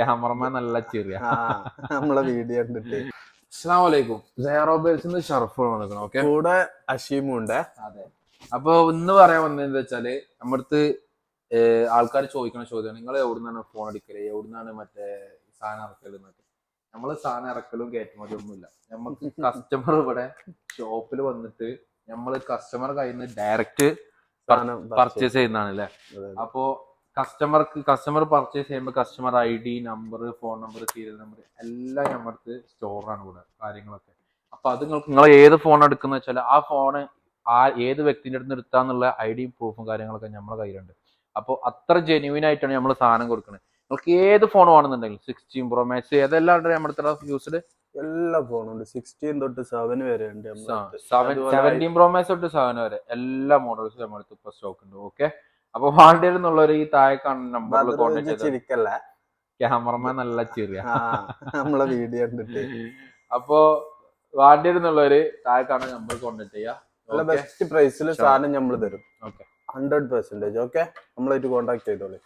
Cameraman നല്ല ചെറിയ നമ്മളെ വീഡിയോ കണ്ടിട്ട്. അസ്സലാമു അലൈക്കും. സൈറോബേൽസ് ഷർഫ് വന്നിരിക്കണം. ഓക്കെ, കൂടെ അഷീമും ഉണ്ട്. അതെ. അപ്പൊ ഇന്ന് പറയാൻ വന്നത് വെച്ചാല് നമ്മടുത്ത് ആൾക്കാർ ചോദിക്കണ ചോദ്യമാണ്, നിങ്ങൾ എവിടുന്നാണ് ഫോൺ അടിക്കല്, എവിടുന്നാണ് മറ്റേ സാധനം ഇറക്കല് എന്നൊക്കെ. നമ്മള് സാധനം ഇറക്കലും കയറ്റുമതി ഒന്നുമില്ല. നമുക്ക് കസ്റ്റമർ ഇവിടെ ഷോപ്പിൽ വന്നിട്ട് നമ്മള് കസ്റ്റമർ കയ്യിൽ നിന്ന് ഡയറക്റ്റ് പർച്ചേസ് ചെയ്യുന്നതാണ് അല്ലേ. അപ്പോ കസ്റ്റമർ പർച്ചേസ് ചെയ്യുമ്പോൾ customer ID, number, phone number, serial number എല്ലാം നമ്മുടെ സ്റ്റോറാണ് ഇവിടെ കാര്യങ്ങളൊക്കെ. അപ്പൊ അത് നിങ്ങൾ ഏത് ഫോൺ എടുക്കുന്ന വെച്ചാൽ ആ ഫോണ് ഏത് വ്യക്തിന്റെ അടുത്ത് എടുത്താന്നുള്ള ID പ്രൂഫും കാര്യങ്ങളൊക്കെ നമ്മളെ കയ്യിലുണ്ട്. അപ്പോൾ അത്ര ജെന്യൂൻ ആയിട്ടാണ് നമ്മൾ സാധനം കൊടുക്കുന്നത്. നിങ്ങൾക്ക് ഏത് ഫോൺ വേണമെന്നുണ്ടെങ്കിലും 16 Pro Max ഏതെല്ലാം ഉണ്ട് നമ്മുടെ യൂസ്ഡ്, എല്ലാ ഫോണും ഉണ്ട്. 16 തൊട്ട് 7 വരെ ഉണ്ട്. 17 Pro Max തൊട്ട് 7 വരെ എല്ലാ മോഡൽസും നമ്മുടെ അടുത്ത് ഇപ്പൊ സ്റ്റോക്ക് ഉണ്ട്. ഓക്കെ, അപ്പൊ വാണ്ടിയെന്നുള്ളവർ ഈ താഴെ കാണുന്ന നമ്പറിൽ കോൺടാക്ട് ചെയ്താൽ ക്യാമറമാൻ നല്ല ചെറിയ നമ്മളെ വീഡിയോ കണ്ടിട്ട്. അപ്പോ വാണ്ടിയെന്നുള്ളവര് താഴെ കാണുന്ന നമ്പർ കോൺടാക്ട് ചെയ്യാം. ബെസ്റ്റ് പ്രൈസിൽ സാധനം നമ്മൾ തരും. 100%. ഓക്കെ, നമ്മളായിട്ട് കോൺടാക്ട് ചെയ്തോളൂ.